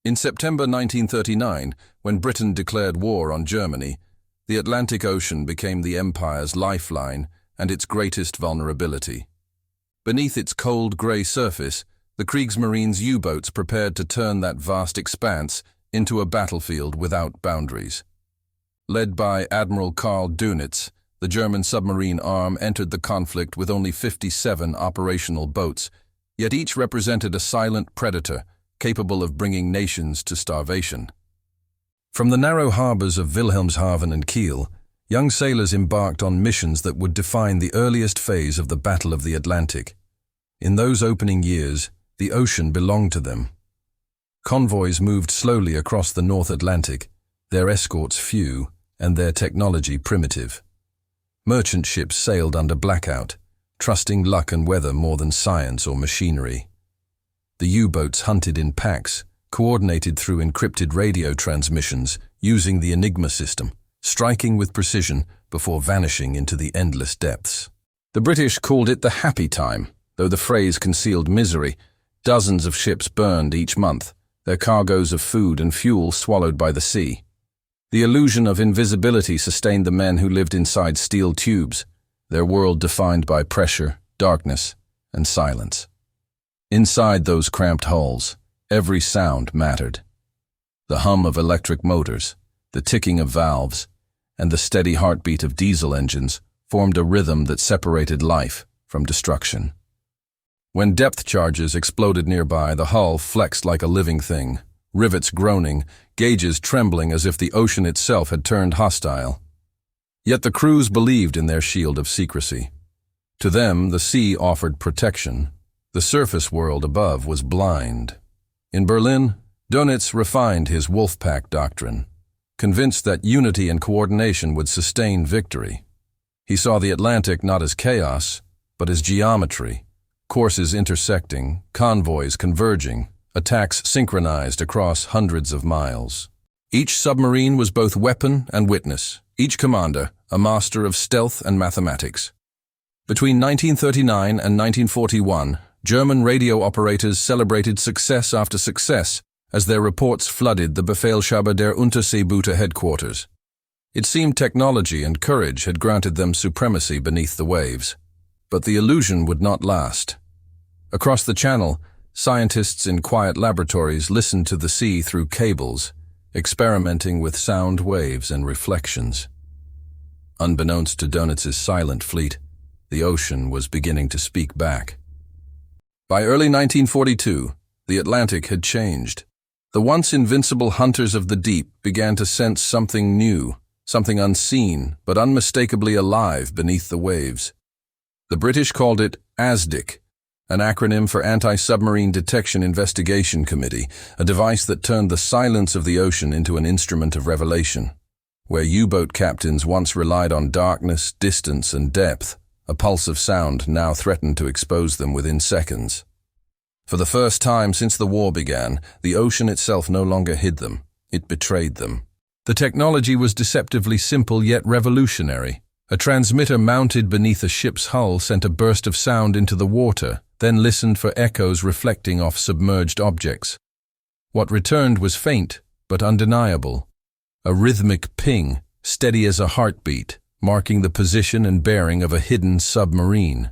In September 1939, when Britain declared war on Germany, the Atlantic Ocean became the Empire's lifeline and its greatest vulnerability. Beneath its cold grey surface, the Kriegsmarine's U-boats prepared to turn that vast expanse into a battlefield without boundaries. Led by Admiral Karl Dönitz, the German submarine arm entered the conflict with only 57 operational boats, yet each represented a silent predator capable of bringing nations to starvation. From the narrow harbors of Wilhelmshaven and Kiel, young sailors embarked on missions that would define the earliest phase of the Battle of the Atlantic. In those opening years, the ocean belonged to them. Convoys moved slowly across the North Atlantic, their escorts few and their technology primitive. Merchant ships sailed under blackout, trusting luck and weather more than science or machinery. The U-boats hunted in packs, coordinated through encrypted radio transmissions using the Enigma system, striking with precision before vanishing into the endless depths. The British called it the happy time, though the phrase concealed misery. Dozens of ships burned each month, their cargoes of food and fuel swallowed by the sea. The illusion of invisibility sustained the men who lived inside steel tubes, their world defined by pressure, darkness, and silence. Inside those cramped hulls, every sound mattered. The hum of electric motors, the ticking of valves, and the steady heartbeat of diesel engines formed a rhythm that separated life from destruction. When depth charges exploded nearby, the hull flexed like a living thing, rivets groaning, gauges trembling as if the ocean itself had turned hostile. Yet the crews believed in their shield of secrecy. To them, the sea offered protection. The surface world above was blind. In Berlin, Dönitz refined his wolfpack doctrine, convinced that unity and coordination would sustain victory. He saw the Atlantic not as chaos, but as geometry, courses intersecting, convoys converging, attacks synchronized across hundreds of miles. Each submarine was both weapon and witness, each commander a master of stealth and mathematics. Between 1939 and 1941, German radio operators celebrated success after success as their reports flooded the Befehlshaber der Unterseeboote headquarters. It seemed technology and courage had granted them supremacy beneath the waves. But the illusion would not last. Across the channel, scientists in quiet laboratories listened to the sea through cables, experimenting with sound waves and reflections. Unbeknownst to Dönitz's silent fleet, the ocean was beginning to speak back. By early 1942, the Atlantic had changed. The once invincible hunters of the deep began to sense something new, something unseen but unmistakably alive beneath the waves. The British called it Asdic, an acronym for Anti-Submarine Detection Investigation Committee, a device that turned the silence of the ocean into an instrument of revelation. Where U-boat captains once relied on darkness, distance, and depth, a pulse of sound now threatened to expose them within seconds. For the first time since the war began, the ocean itself no longer hid them, it betrayed them. The technology was deceptively simple yet revolutionary. A transmitter mounted beneath a ship's hull sent a burst of sound into the water, then listened for echoes reflecting off submerged objects. What returned was faint, but undeniable. A rhythmic ping, steady as a heartbeat, marking the position and bearing of a hidden submarine.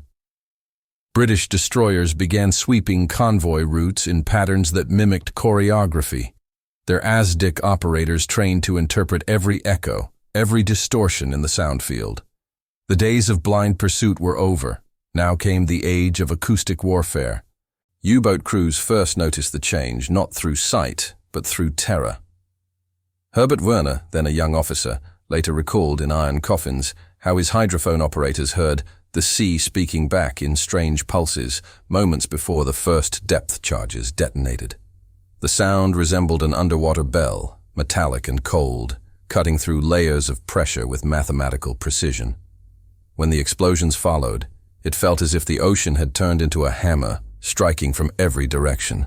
British destroyers began sweeping convoy routes in patterns that mimicked choreography. Their Asdic operators trained to interpret every echo, every distortion in the sound field. The days of blind pursuit were over. Now came the age of acoustic warfare. U-boat crews first noticed the change, not through sight, but through terror. Herbert Werner, then a young officer, later recalled in Iron Coffins how his hydrophone operators heard the sea speaking back in strange pulses moments before the first depth charges detonated. The sound resembled an underwater bell, metallic and cold, cutting through layers of pressure with mathematical precision. When the explosions followed, it felt as if the ocean had turned into a hammer, striking from every direction.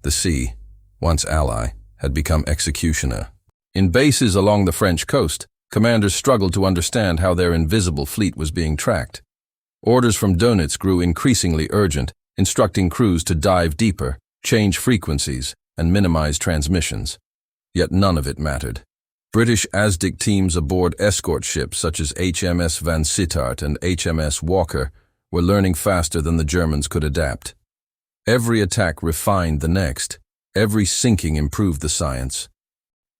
The sea, once ally, had become executioner. In bases along the French coast, commanders struggled to understand how their invisible fleet was being tracked. Orders from Dönitz grew increasingly urgent, instructing crews to dive deeper, change frequencies, and minimize transmissions. Yet none of it mattered. British Asdic teams aboard escort ships such as HMS Van Sittart and HMS Walker were learning faster than the Germans could adapt. Every attack refined the next. Every sinking improved the science.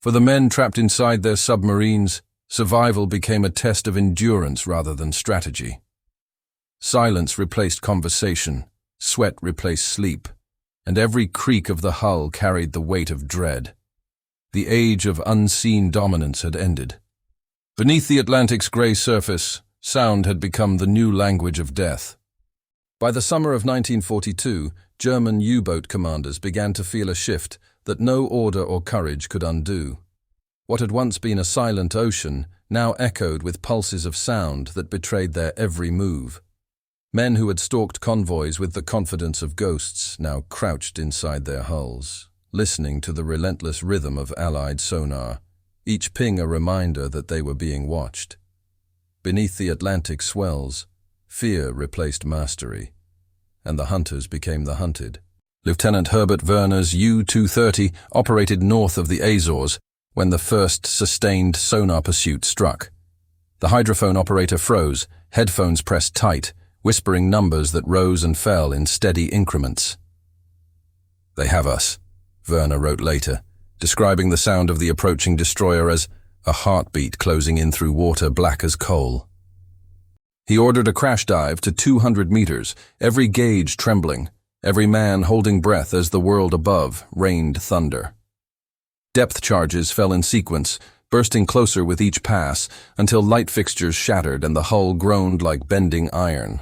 For the men trapped inside their submarines, survival became a test of endurance rather than strategy. Silence replaced conversation, sweat replaced sleep, and every creak of the hull carried the weight of dread. The age of unseen dominance had ended. Beneath the Atlantic's grey surface, sound had become the new language of death. By the summer of 1942, German U-boat commanders began to feel a shift that no order or courage could undo. What had once been a silent ocean now echoed with pulses of sound that betrayed their every move. Men who had stalked convoys with the confidence of ghosts now crouched inside their hulls, listening to the relentless rhythm of Allied sonar, each ping a reminder that they were being watched. Beneath the Atlantic swells, fear replaced mastery, and the hunters became the hunted. Lieutenant Herbert Werner's U-230 operated north of the Azores when the first sustained sonar pursuit struck. The hydrophone operator froze, headphones pressed tight, whispering numbers that rose and fell in steady increments. "They have us," Werner wrote later, describing the sound of the approaching destroyer as a heartbeat closing in through water black as coal. He ordered a crash dive to 200 meters, every gauge trembling, every man holding breath as the world above rained thunder. Depth charges fell in sequence, bursting closer with each pass until light fixtures shattered and the hull groaned like bending iron.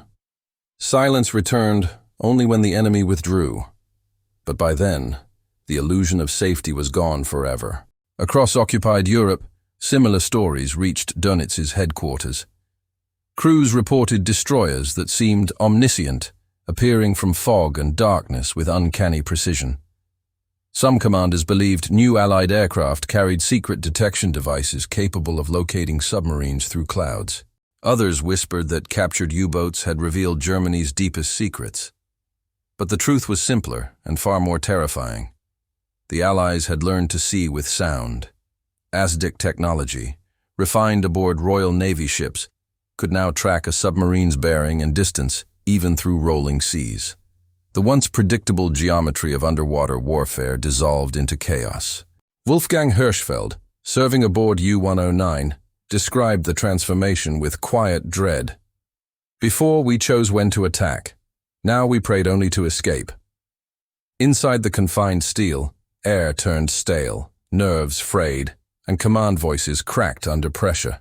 Silence returned only when the enemy withdrew. But by then, the illusion of safety was gone forever. Across occupied Europe, similar stories reached Dönitz's headquarters. Crews reported destroyers that seemed omniscient, appearing from fog and darkness with uncanny precision. Some commanders believed new Allied aircraft carried secret detection devices capable of locating submarines through clouds. Others whispered that captured U-boats had revealed Germany's deepest secrets. But the truth was simpler and far more terrifying. The Allies had learned to see with sound. Asdic technology, refined aboard Royal Navy ships, could now track a submarine's bearing and distance even through rolling seas. The once predictable geometry of underwater warfare dissolved into chaos. Wolfgang Hirschfeld, serving aboard U-109, described the transformation with quiet dread. "Before we chose when to attack. Now we prayed only to escape." Inside the confined steel, air turned stale, nerves frayed, and command voices cracked under pressure.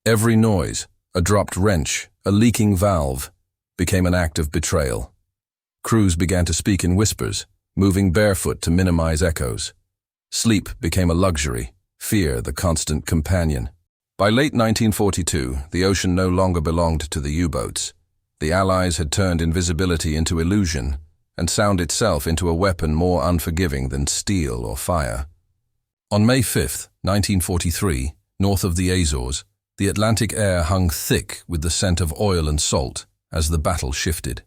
Every noise, a dropped wrench, a leaking valve, became an act of betrayal. Crews began to speak in whispers, moving barefoot to minimize echoes. Sleep became a luxury, fear the constant companion. By late 1942, the ocean no longer belonged to the U-boats. The Allies had turned invisibility into illusion, and sound itself into a weapon more unforgiving than steel or fire. On May 5, 1943, north of the Azores, the Atlantic air hung thick with the scent of oil and salt as the battle shifted.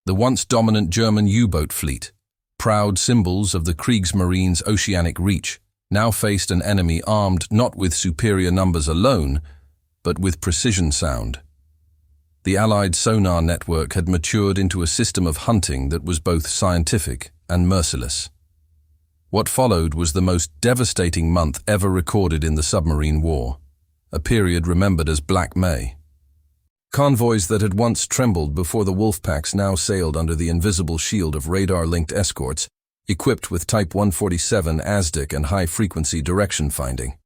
The once dominant German U-boat fleet, proud symbols of the Kriegsmarine's oceanic reach, now faced an enemy armed not with superior numbers alone, but with precision sound. The Allied sonar network had matured into a system of hunting that was both scientific and merciless. What followed was the most devastating month ever recorded in the submarine war, a period remembered as Black May. Convoys that had once trembled before the wolfpacks now sailed under the invisible shield of radar-linked escorts, equipped with Type 147 Asdic and high-frequency direction finding.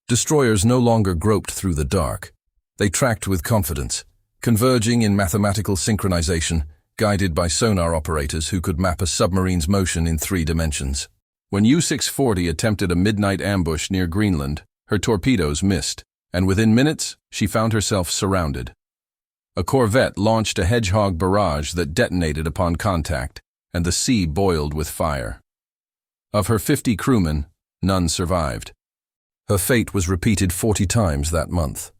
Destroyers no longer groped through the dark. They tracked with confidence, converging in mathematical synchronization, guided by sonar operators who could map a submarine's motion in 3 dimensions. When U-640 attempted a midnight ambush near Greenland, her torpedoes missed, and within minutes, she found herself surrounded. A corvette launched a Hedgehog barrage that detonated upon contact, and the sea boiled with fire. Of her 50 crewmen, none survived. Her fate was repeated 40 times that month.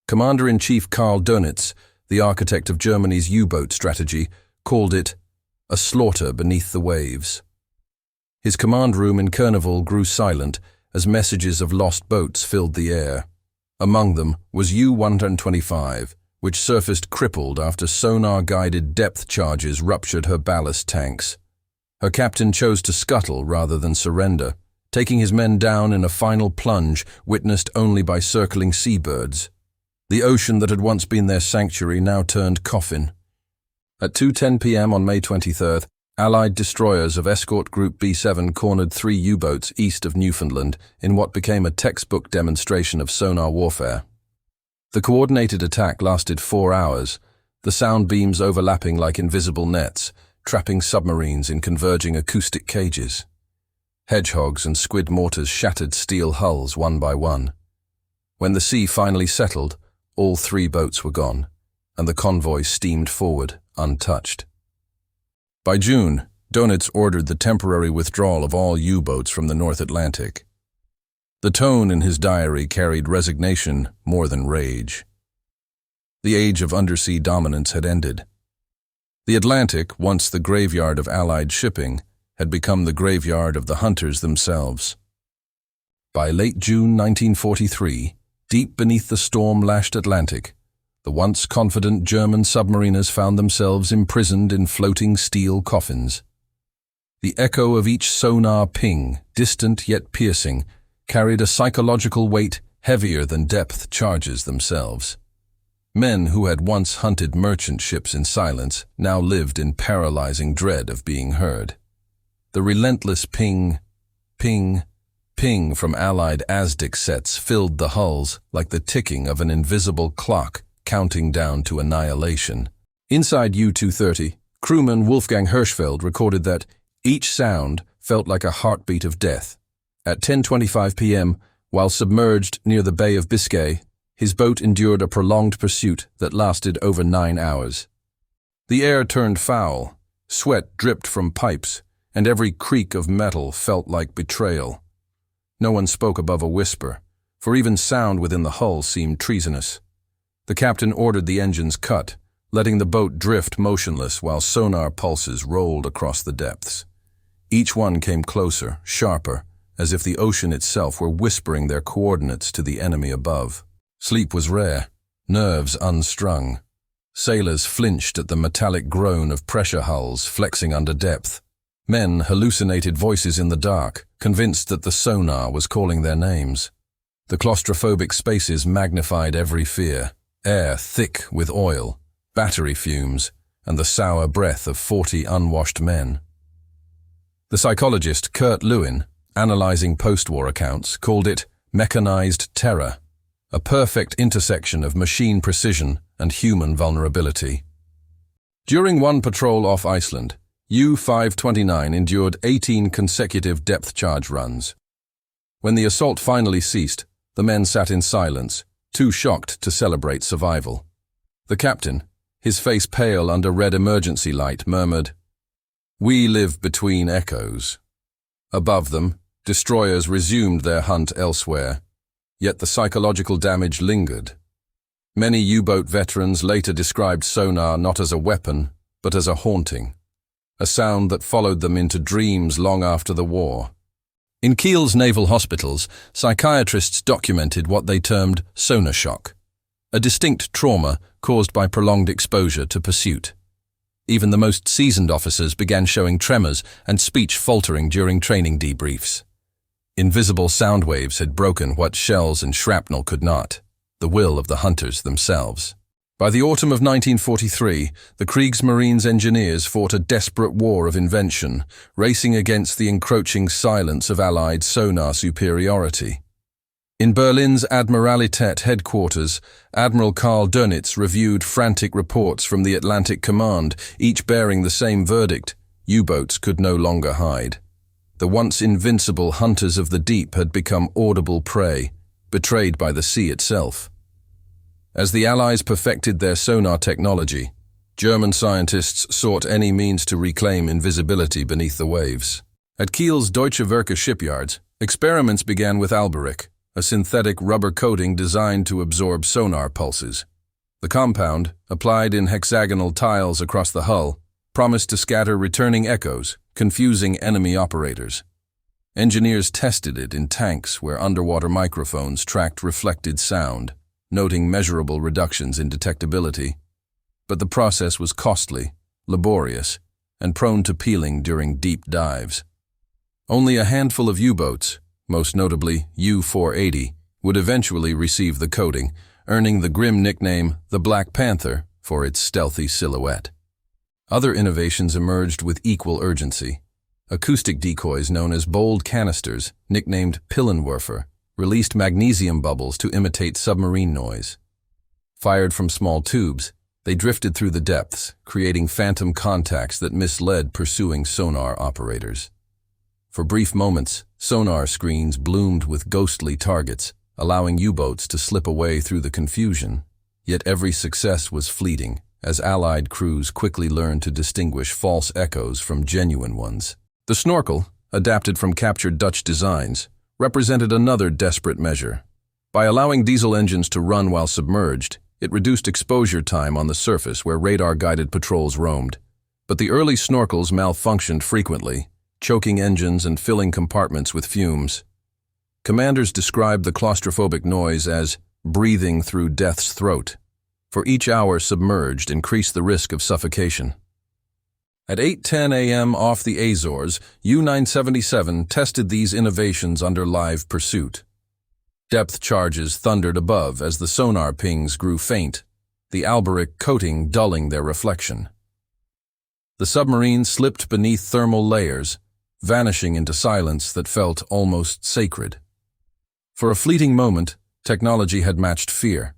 Commander-in-Chief Karl Dönitz, the architect of Germany's U-boat strategy, called it a slaughter beneath the waves. His command room in Kurneval grew silent as messages of lost boats filled the air. Among them was U-125, which surfaced crippled after sonar-guided depth charges ruptured her ballast tanks. Her captain chose to scuttle rather than surrender, taking his men down in a final plunge witnessed only by circling seabirds. The ocean that had once been their sanctuary now turned coffin. At 2:10 p.m. on May 23rd, Allied destroyers of Escort Group B7 cornered 3 U-boats east of Newfoundland in what became a textbook demonstration of sonar warfare. The coordinated attack lasted 4 hours, the sound beams overlapping like invisible nets, trapping submarines in converging acoustic cages. Hedgehogs and Squid mortars shattered steel hulls one by one. When the sea finally settled, all 3 boats were gone, and the convoy steamed forward, untouched. By June, Dönitz ordered the temporary withdrawal of all U-boats from the North Atlantic. The tone in his diary carried resignation more than rage. The age of undersea dominance had ended. The Atlantic, once the graveyard of Allied shipping, had become the graveyard of the hunters themselves. By late June 1943, deep beneath the storm-lashed Atlantic, the once confident German submariners found themselves imprisoned in floating steel coffins. The echo of each sonar ping, distant yet piercing, carried a psychological weight heavier than depth charges themselves. Men who had once hunted merchant ships in silence now lived in paralyzing dread of being heard. The relentless ping, ping, ping from Allied Asdic sets filled the hulls like the ticking of an invisible clock counting down to annihilation. Inside U-230, crewman Wolfgang Hirschfeld recorded that each sound felt like a heartbeat of death. At 10:25 p.m., while submerged near the Bay of Biscay, his boat endured a prolonged pursuit that lasted over 9 hours. The air turned foul, sweat dripped from pipes, and every creak of metal felt like betrayal. No one spoke above a whisper, for even sound within the hull seemed treasonous. The captain ordered the engines cut, letting the boat drift motionless while sonar pulses rolled across the depths. Each one came closer, sharper, as if the ocean itself were whispering their coordinates to the enemy above. Sleep was rare, nerves unstrung. Sailors flinched at the metallic groan of pressure hulls flexing under depth. Men hallucinated voices in the dark, convinced that the sonar was calling their names. The claustrophobic spaces magnified every fear. Air thick with oil, battery fumes, and the sour breath of 40 unwashed men. The psychologist Kurt Lewin, analyzing post-war accounts, called it mechanized terror, a perfect intersection of machine precision and human vulnerability. During one patrol off Iceland, U-529 endured 18 consecutive depth charge runs. When the assault finally ceased, the men sat in silence, too shocked to celebrate survival. The captain, his face pale under red emergency light, murmured, "We live between echoes." Above them, destroyers resumed their hunt elsewhere, yet the psychological damage lingered. Many U-boat veterans later described sonar not as a weapon, but as a haunting, a sound that followed them into dreams long after the war. In Kiel's naval hospitals, psychiatrists documented what they termed sonar shock, a distinct trauma caused by prolonged exposure to pursuit. Even the most seasoned officers began showing tremors and speech faltering during training debriefs. Invisible sound waves had broken what shells and shrapnel could not, the will of the hunters themselves. By the autumn of 1943, the Kriegsmarine's engineers fought a desperate war of invention, racing against the encroaching silence of Allied sonar superiority. In Berlin's Admiralität headquarters, Admiral Karl Dönitz reviewed frantic reports from the Atlantic Command, each bearing the same verdict: U-boats could no longer hide. The once invincible hunters of the deep had become audible prey, betrayed by the sea itself. As the Allies perfected their sonar technology, German scientists sought any means to reclaim invisibility beneath the waves. At Kiel's Deutsche Werke shipyards, experiments began with Alberich, a synthetic rubber coating designed to absorb sonar pulses. The compound, applied in hexagonal tiles across the hull, promised to scatter returning echoes, confusing enemy operators. Engineers tested it in tanks where underwater microphones tracked reflected sound, noting measurable reductions in detectability. But the process was costly, laborious, and prone to peeling during deep dives. Only a handful of U-boats, most notably U-480, would eventually receive the coating, earning the grim nickname the Black Panther for its stealthy silhouette. Other innovations emerged with equal urgency. Acoustic decoys known as bold canisters, nicknamed Pillenwerfer, released magnesium bubbles to imitate submarine noise. Fired from small tubes, they drifted through the depths, creating phantom contacts that misled pursuing sonar operators. For brief moments, sonar screens bloomed with ghostly targets, allowing U-boats to slip away through the confusion. Yet every success was fleeting, as Allied crews quickly learned to distinguish false echoes from genuine ones. The snorkel, adapted from captured Dutch designs, represented another desperate measure. By allowing diesel engines to run while submerged, it reduced exposure time on the surface where radar-guided patrols roamed. But the early snorkels malfunctioned frequently, choking engines and filling compartments with fumes. Commanders described the claustrophobic noise as breathing through death's throat, for each hour submerged increased the risk of suffocation. At 8:10 a.m. off the Azores, U-977 tested these innovations under live pursuit. Depth charges thundered above as the sonar pings grew faint, the Alberich coating dulling their reflection. The submarine slipped beneath thermal layers, vanishing into silence that felt almost sacred. For a fleeting moment, technology had matched fear,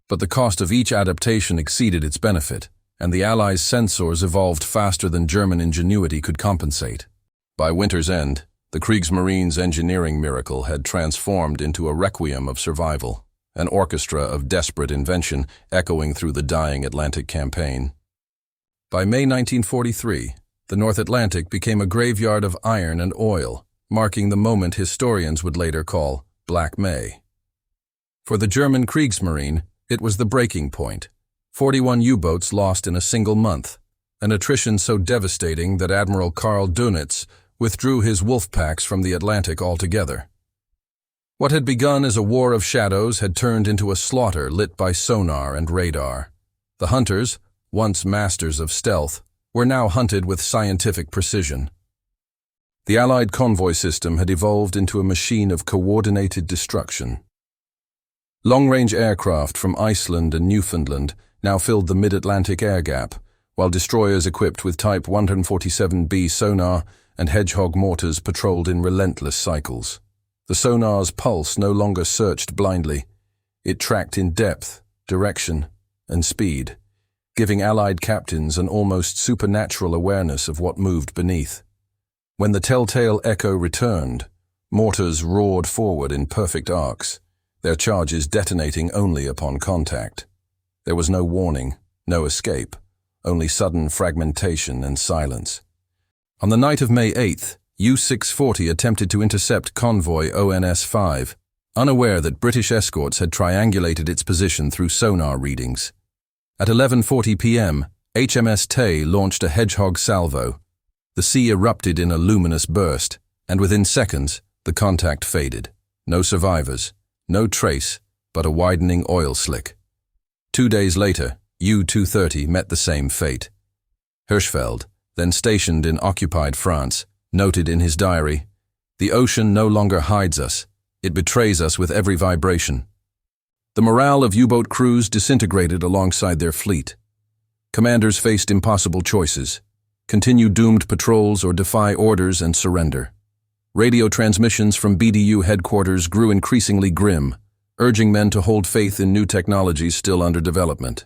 but the cost of each adaptation exceeded its benefit, and the Allies' sensors evolved faster than German ingenuity could compensate. By winter's end, the Kriegsmarine's engineering miracle had transformed into a requiem of survival, an orchestra of desperate invention echoing through the dying Atlantic campaign. By May 1943, the North Atlantic became a graveyard of iron and oil, marking the moment historians would later call Black May. For the German Kriegsmarine, it was the breaking point. 41 U-boats lost in a single month, an attrition so devastating that Admiral Karl Dönitz withdrew his wolfpacks from the Atlantic altogether. What had begun as a war of shadows had turned into a slaughter lit by sonar and radar. The hunters, once masters of stealth, were now hunted with scientific precision. The Allied convoy system had evolved into a machine of coordinated destruction. Long-range aircraft from Iceland and Newfoundland now filled the mid-Atlantic air gap, while destroyers equipped with Type 147B sonar and Hedgehog mortars patrolled in relentless cycles. The sonar's pulse no longer searched blindly. It tracked in depth, direction, and speed, giving Allied captains an almost supernatural awareness of what moved beneath. When the telltale echo returned, mortars roared forward in perfect arcs, their charges detonating only upon contact. There was no warning, no escape, only sudden fragmentation and silence. On the night of May 8th, U-640 attempted to intercept convoy ONS-5, unaware that British escorts had triangulated its position through sonar readings. At 11:40 p.m., HMS Tay launched a Hedgehog salvo. The sea erupted in a luminous burst, and within seconds, the contact faded. No survivors, no trace, but a widening oil slick. 2 days later, U-230 met the same fate. Hirschfeld, then stationed in occupied France, noted in his diary, "The ocean no longer hides us. It betrays us with every vibration." The morale of U-boat crews disintegrated alongside their fleet. Commanders faced impossible choices: continue doomed patrols or defy orders and surrender. Radio transmissions from BDU headquarters grew increasingly grim, urging men to hold faith in new technologies still under development.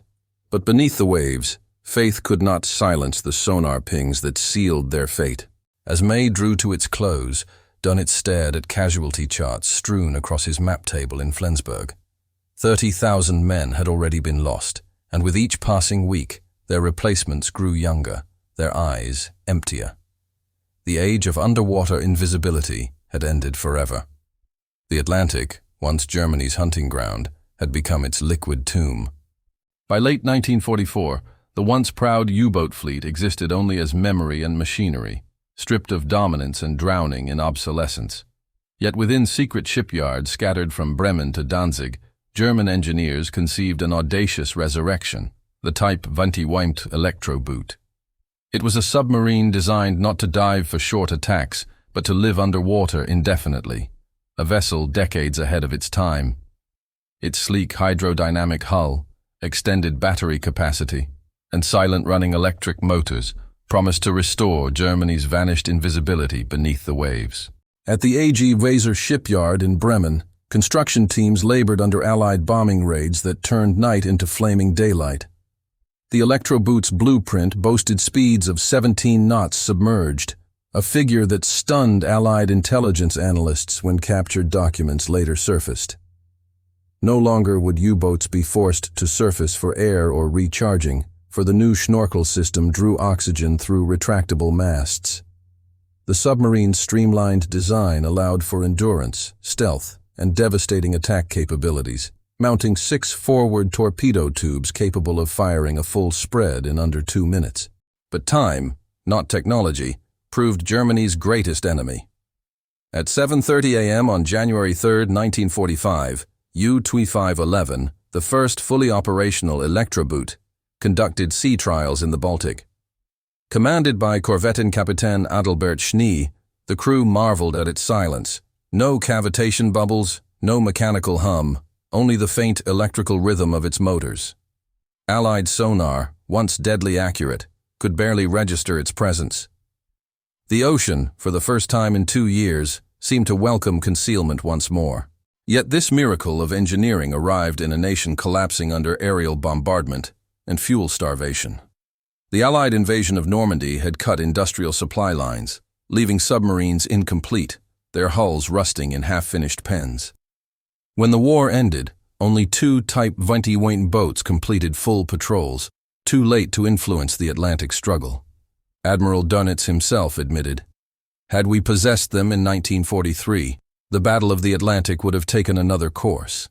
But beneath the waves, faith could not silence the sonar pings that sealed their fate. As May drew to its close, Dönitz stared at casualty charts strewn across his map table in Flensburg. 30,000 men had already been lost, and with each passing week, their replacements grew younger, their eyes emptier. The age of underwater invisibility had ended forever. The Atlantic, once Germany's hunting ground, had become its liquid tomb. By late 1944, the once proud U-boat fleet existed only as memory and machinery, stripped of dominance and drowning in obsolescence. Yet within secret shipyards scattered from Bremen to Danzig, German engineers conceived an audacious resurrection, the Type XXI Elektroboote. It was a submarine designed not to dive for short attacks, but to live underwater indefinitely, a vessel decades ahead of its time. Its sleek hydrodynamic hull, extended battery capacity, and silent-running electric motors promised to restore Germany's vanished invisibility beneath the waves. At the AG Weser shipyard in Bremen, construction teams labored under Allied bombing raids that turned night into flaming daylight. The Elektroboote's blueprint boasted speeds of 17 knots submerged, a figure that stunned Allied intelligence analysts when captured documents later surfaced. No longer would U-boats be forced to surface for air or recharging, for the new schnorkel system drew oxygen through retractable masts. The submarine's streamlined design allowed for endurance, stealth, and devastating attack capabilities, mounting 6 forward torpedo tubes capable of firing a full spread in under 2 minutes. But time, not technology, proved Germany's greatest enemy. At 7:30 a.m. on January 3, 1945, U-2511, the first fully operational Elektroboote, conducted sea trials in the Baltic. Commanded by Korvettenkapitän Alberich, the crew marveled at its silence. No cavitation bubbles, no mechanical hum, only the faint electrical rhythm of its motors. Allied sonar, once deadly accurate, could barely register its presence. The ocean, for the first time in 2 years, seemed to welcome concealment once more. Yet this miracle of engineering arrived in a nation collapsing under aerial bombardment and fuel starvation. The Allied invasion of Normandy had cut industrial supply lines, leaving submarines incomplete, their hulls rusting in half-finished pens. When the war ended, only 2 Type XXI boats completed full patrols, too late to influence the Atlantic struggle. Admiral Dönitz himself admitted, "Had we possessed them in 1943, the Battle of the Atlantic would have taken another course."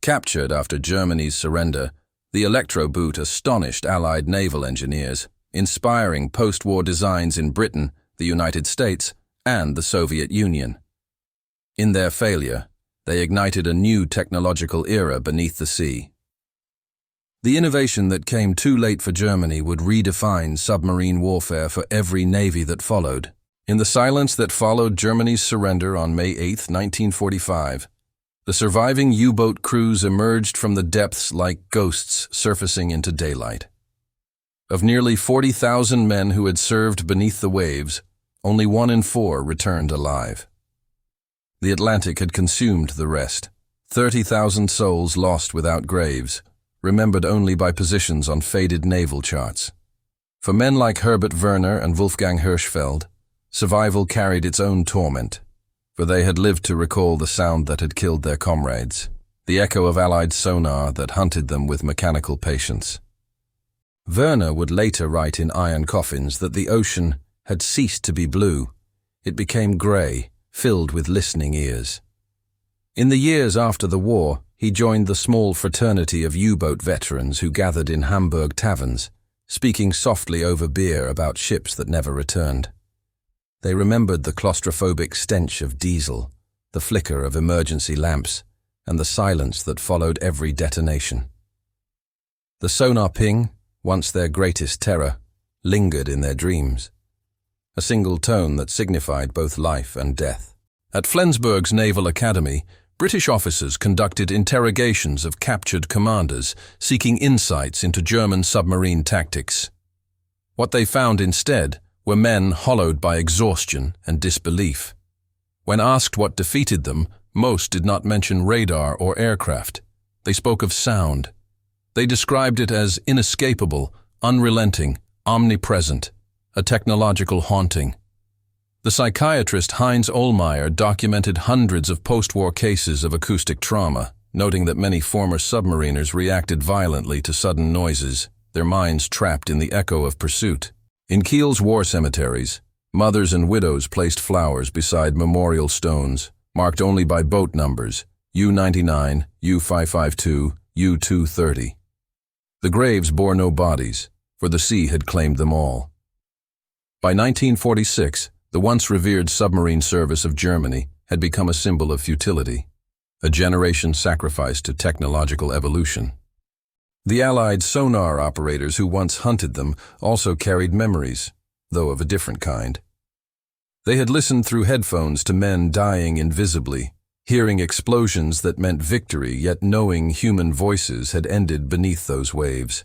Captured after Germany's surrender, the Elektroboote astonished Allied naval engineers, inspiring post-war designs in Britain, the United States, and the Soviet Union. In their failure, they ignited a new technological era beneath the sea. The innovation that came too late for Germany would redefine submarine warfare for every navy that followed. In the silence that followed Germany's surrender on May 8, 1945, the surviving U-boat crews emerged from the depths like ghosts surfacing into daylight. Of nearly 40,000 men who had served beneath the waves, only 1 in 4 returned alive. The Atlantic had consumed the rest. 30,000 souls lost without graves, remembered only by positions on faded naval charts. For men like Herbert Werner and Wolfgang Hirschfeld, survival carried its own torment, for they had lived to recall the sound that had killed their comrades, the echo of Allied sonar that hunted them with mechanical patience. Werner would later write in Iron Coffins that the ocean had ceased to be blue. It became grey, filled with listening ears. In the years after the war, he joined the small fraternity of U-boat veterans who gathered in Hamburg taverns, speaking softly over beer about ships that never returned. They remembered the claustrophobic stench of diesel, the flicker of emergency lamps, and the silence that followed every detonation. The sonar ping, once their greatest terror, lingered in their dreams, a single tone that signified both life and death. At Flensburg's Naval Academy, British officers conducted interrogations of captured commanders, seeking insights into German submarine tactics. What they found instead were men hollowed by exhaustion and disbelief. When asked what defeated them, most did not mention radar or aircraft. They spoke of sound. They described it as inescapable, unrelenting, omnipresent, a technological haunting. The psychiatrist Heinz Ohlmeyer documented hundreds of post-war cases of acoustic trauma, noting that many former submariners reacted violently to sudden noises, their minds trapped in the echo of pursuit. In Kiel's war cemeteries, mothers and widows placed flowers beside memorial stones, marked only by boat numbers, U-99, U-552, U-230. The graves bore no bodies, for the sea had claimed them all. By 1946, the once revered submarine service of Germany had become a symbol of futility, a generation sacrificed to technological evolution. The Allied sonar operators who once hunted them also carried memories, though of a different kind. They had listened through headphones to men dying invisibly, hearing explosions that meant victory, yet knowing human voices had ended beneath those waves.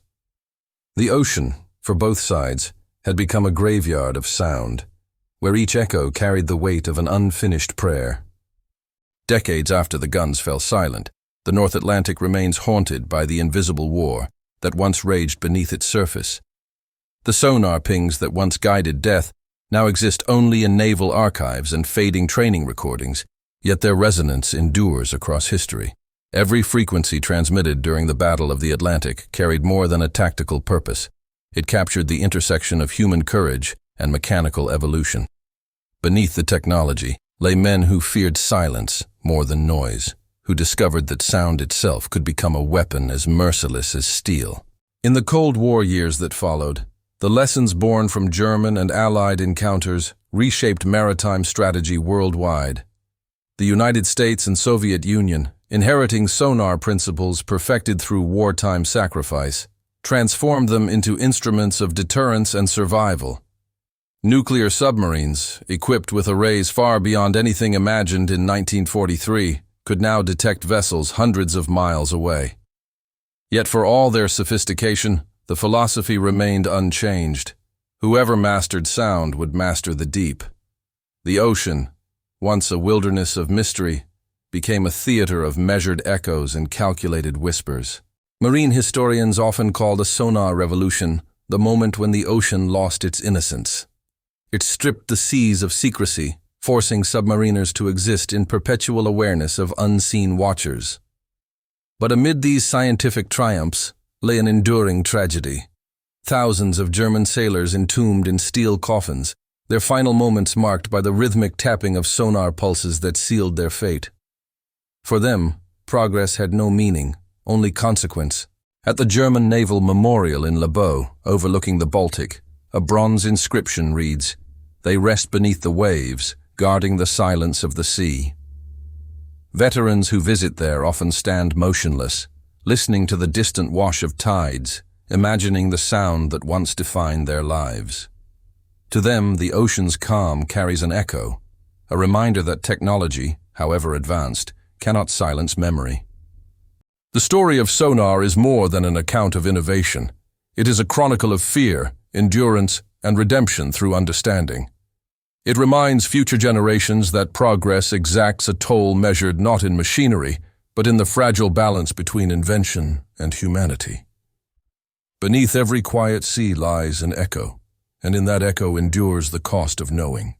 The ocean, for both sides, had become a graveyard of sound, where each echo carried the weight of an unfinished prayer. Decades after the guns fell silent, the North Atlantic remains haunted by the invisible war that once raged beneath its surface. The sonar pings that once guided death now exist only in naval archives and fading training recordings, yet their resonance endures across history. Every frequency transmitted during the Battle of the Atlantic carried more than a tactical purpose. It captured the intersection of human courage and mechanical evolution. Beneath the technology lay men who feared silence more than noise, who discovered that sound itself could become a weapon as merciless as steel. In the Cold War years that followed, the lessons born from German and Allied encounters reshaped maritime strategy worldwide. The United States and Soviet Union, inheriting sonar principles perfected through wartime sacrifice, transformed them into instruments of deterrence and survival. Nuclear submarines, equipped with arrays far beyond anything imagined in 1943, could now detect vessels hundreds of miles away. Yet for all their sophistication, the philosophy remained unchanged. Whoever mastered sound would master the deep. The ocean, once a wilderness of mystery, became a theater of measured echoes and calculated whispers. Marine historians often called a sonar revolution the moment when the ocean lost its innocence. It stripped the seas of secrecy, forcing submariners to exist in perpetual awareness of unseen watchers. But amid these scientific triumphs lay an enduring tragedy. Thousands of German sailors entombed in steel coffins, their final moments marked by the rhythmic tapping of sonar pulses that sealed their fate. For them, progress had no meaning, only consequence. At the German Naval Memorial in Lebow, overlooking the Baltic, a bronze inscription reads, "They rest beneath the waves, guarding the silence of the sea." Veterans who visit there often stand motionless, listening to the distant wash of tides, imagining the sound that once defined their lives. To them, the ocean's calm carries an echo, a reminder that technology, however advanced, cannot silence memory. The story of sonar is more than an account of innovation. It is a chronicle of fear, endurance, and redemption through understanding. It reminds future generations that progress exacts a toll measured not in machinery, but in the fragile balance between invention and humanity. Beneath every quiet sea lies an echo, and in that echo endures the cost of knowing.